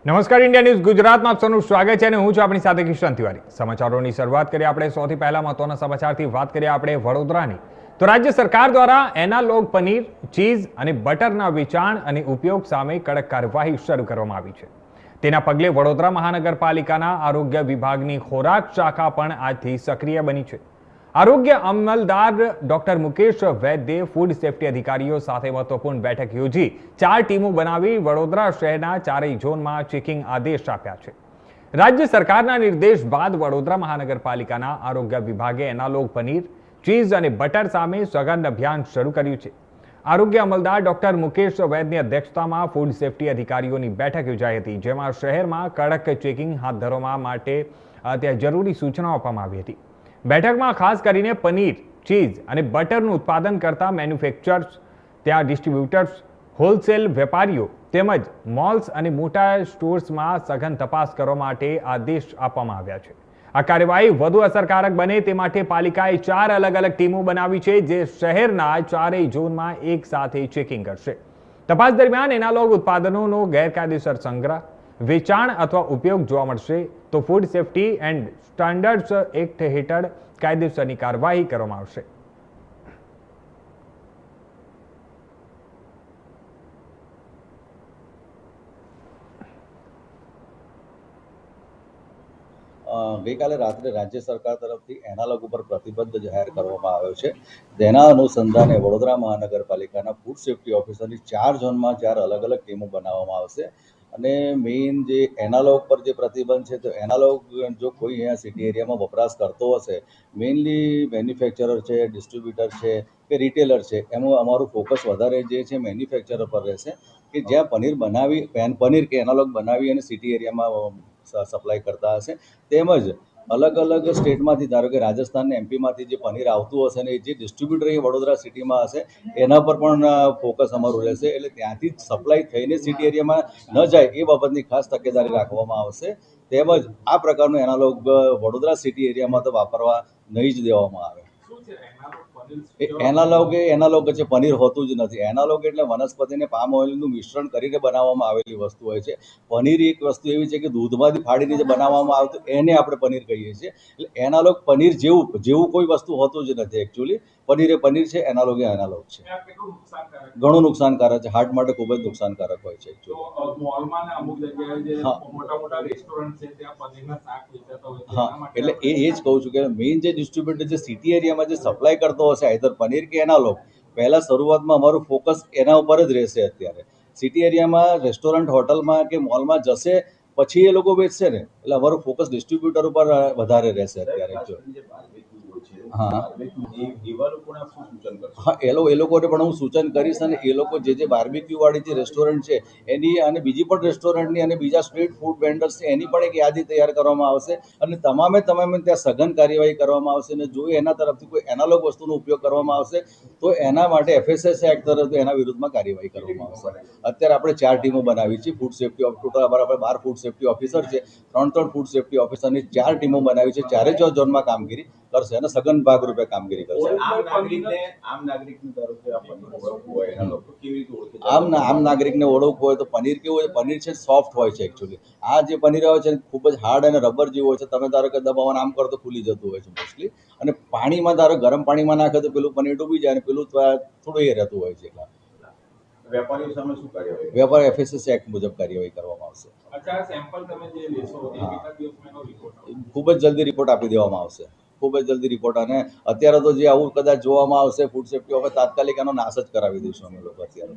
નમસ્કાર, India news ગુજરાતમાં આપ સૌનું સ્વાગત છે અને હું છું આપણી સાથે કિશન તિવારી। સમાચારોની શરૂઆત કરીએ આપણે સૌથી પહેલા મહત્વના સમાચારથી વાત કરીએ આપણે વડોદરાની। તો રાજ્ય સરકાર દ્વારા એનાલોગ પનીર, ચીઝ અને બટરના વેચાણ અને ઉપયોગ સામે કડક કાર્યવાહી શરૂ કરવામાં આવી છે। તેના પગલે વડોદરા મહાનગરપાલિકાના આરોગ્ય વિભાગની ખોરાક શાખા પણ આજથી સક્રિય બની છે। આરોગ્ય અમલદાર ડોક્ટર મુકેશ વૈદ્યે ફૂડ સેફ્ટી અધિકારીઓ સાથે મહત્વપૂર્ણ બેઠક યોજી 4 ટીમો બનાવી વડોદરા શહેરના ચારેય ઝોનમાં ચેકિંગ આદેશ આપ્યા છે। રાજ્ય સરકારના નિર્દેશ બાદ વડોદરા મહાનગરપાલિકાના આરોગ્ય વિભાગે એનાલોગ પનીર, ચીઝ અને બટર સામે સઘન અભિયાન શરૂ કર્યું છે। આરોગ્ય અમલદાર ડોક્ટર મુકેશ વૈદ્યની અધ્યક્ષતામાં ફૂડ સેફ્ટી અધિકારીઓની બેઠક યોજાઈ હતી, જેમાં શહેરમાં કડક ચેકિંગ હાથ ધરવા માટે ત્યાં જરૂરી સૂચનાઓ આપવામાં આવી હતી। બેઠકમાં ખાસ કરીને પનીર, ચીઝ અને બટરનું ઉત્પાદન કરતા મેન્યુફેક્ચરર્સ, ત્યાં ડિસ્ટ્રીબ્યુટર્સ, હોલસેલ વેપારીઓ તેમજ મોલ્સ અને મોટા સ્ટોર્સમાં સઘન તપાસ કરવા માટે આદેશ આપવામાં આવ્યા છે। આ કાર્યવાહી વધુ અસરકારક બને તે માટે પાલિકાએ 4 અલગ અલગ ટીમો બનાવી છે, જે શહેરના ચારેય ઝોનમાં એક સાથે ચેકિંગ કરશે। તપાસ દરમિયાન એનાલોગ ઉત્પાદનોનો ગેરકાયદેસર સંગ્રહ, વેચાણ અથવા ઉપયોગ જોવા મળશે તો food safety and standards act હેઠળ કાયદેસરની કાર્યવાહી કરવામાં આવશે। ગઈકાલે રાત્રે રાજ્ય સરકાર તરફથી એનાલોગ ઉપર પ્રતિબંધ જાહેર કરવામાં આવ્યો છે। તેના અનુસંધાને વડોદરા મહાનગરપાલિકાના ફૂડ સેફ્ટી ઓફિસરની 4 ઝોનમાં 4 અલગ અલગ ટીમો બનાવવામાં આવશે અને મેઇન જે એનાલોગ પર જે પ્રતિબંધ છે, તો એનાલોગ જો કોઈ અહીંયા સિટી એરિયામાં વપરાશ કરતો હશે, મેઇનલી મેન્યુફેક્ચરર છે, ડિસ્ટ્રીબ્યુટર છે કે રિટેલર છે, એમાં અમારું ફોકસ વધારે જે છે મેન્યુફેક્ચરર પર રહેશે કે જ્યાં પનીર કે એનાલોગ બનાવી અને સિટી એરિયામાં સપ્લાય કરતા હશે। તેમજ અલગ અલગ સ્ટેટમાંથી, ધારો કે રાજસ્થાન ને એમપીમાંથી જે પનીર આવતું હશે ને જે ડિસ્ટ્રીબ્યુટર અહીં વડોદરા સિટીમાં હશે, એના પર પણ ફોકસ અમારું રહેશે। એટલે ત્યાંથી સપ્લાય થઈને સિટી એરિયામાં ન જાય એ બાબતની ખાસ તકેદારી રાખવામાં આવશે। તેમજ આ પ્રકારનું એનાલોગ વડોદરા સિટી એરિયામાં તો વાપરવા નહીં જ દેવામાં આવે। એનાલોગ છે, પનીર હોતું જ નથી। એનાલોગ એટલે વનસ્પતિને પામ ઓઇલનું મિશ્રણ કરીને બનાવવામાં આવેલી વસ્તુ હોય છે। પનીર એક વસ્તુ એવી છે કે દૂધમાંથી ફાડીને જે બનાવવામાં આવતું એને આપણે પનીર કહીએ છીએ। એટલે એનાલોગ પનીર જેવું કોઈ વસ્તુ હોતું જ નથી। એકચ્યુઅલી પનીર એ પનીર છે, એનાલોગ એ એનાલોગ છે। ઘણું નુકસાનકારક છે, હાર્ટ માટે ખૂબ જ નુકસાનકારક હોય છે। હા, એટલે એ જ કહું છું કે મેઇન જે ડિસ્ટ્રીબ્યુટર જે સિટી એરિયામાં જે સપ્લાય કરતો હશે, આઈધર પનીર કે એનાલોગ, પહેલાં શરૂઆતમાં અમારું ફોકસ એના ઉપર જ રહેશે। અત્યારે સિટી એરિયામાં રેસ્ટોરન્ટ, હોટલમાં કે મોલમાં જશે પછી એ લોકો વેચશે ને, એટલે અમારું ફોકસ ડિસ્ટ્રીબ્યુટર ઉપર વધારે રહેશે અત્યારે। હા, એ લોકોને પણ હું સૂચન કરીશ અને એ લોકો જે બાર્બીક્યુ વાળી જે રેસ્ટોરન્ટ છે એની અને બીજી પણ રેસ્ટોરન્ટની અને બીજા સ્ટ્રીટ ફૂડ વેન્ડર્સ છે એની પણ એક યાદી તૈયાર કરવામાં આવશે અને તમામે ત્યાં સઘન કાર્યવાહી કરવામાં આવશે। અને જો એના તરફથી કોઈ એનાલોગ વસ્તુનો ઉપયોગ કરવામાં આવશે તો એના માટે FSSA એક્ટ તરફથી એના વિરુદ્ધમાં કાર્યવાહી કરવામાં આવશે। અત્યારે આપણે 4 ટીમો બનાવી છે ફૂડ સેફ્ટી ટોટલ અમારા 12 ફૂડ સેફ્ટી ઓફિસર છે, 3 ફૂડ સેફ્ટી ઓફિસરની 4 ટીમો બનાવી છે। 4 ઝોનમાં કામગીરી કરશે અને સઘન ભાગરૂપે કામગીરી કરશે। આમ નાગરિકને ઓળખવું હોય તો પનીર કેવું હોય, પનીર છે સોફ્ટ હોય છે। એકચ્યુઅલી આ જે પનીર આવે છે ખૂબ જ હાર્ડ અને રબર જેવું હોય છે। તમે ધારો કે દબાવવાનું આમ કરો તો ફૂલી જતું હોય છે મોસ્ટલી, અને પાણીમાં ધારો ગરમ પાણીમાં નાખે તો પેલું પનીર ડૂબી જાય અને પેલું થોડું એ રહેતું હોય છે। વેપારીઓ સામે શું કાર્યવાહી? વેપારી FSSA એક્ટ મુજબ કાર્યવાહી કરવામાં આવશે। ખૂબ જ જલ્દી રિપોર્ટ આપી દેવામાં આવશે, ખૂબ જ જલ્દી રિપોર્ટ। અને અત્યારે તો જે આવું કદાચ જોવામાં આવશે ફૂડ સેફ્ટી ઓફિસ તાત્કાલિક એનો નાશ જ કરાવી દઈશું અમે લોકો અત્યારે।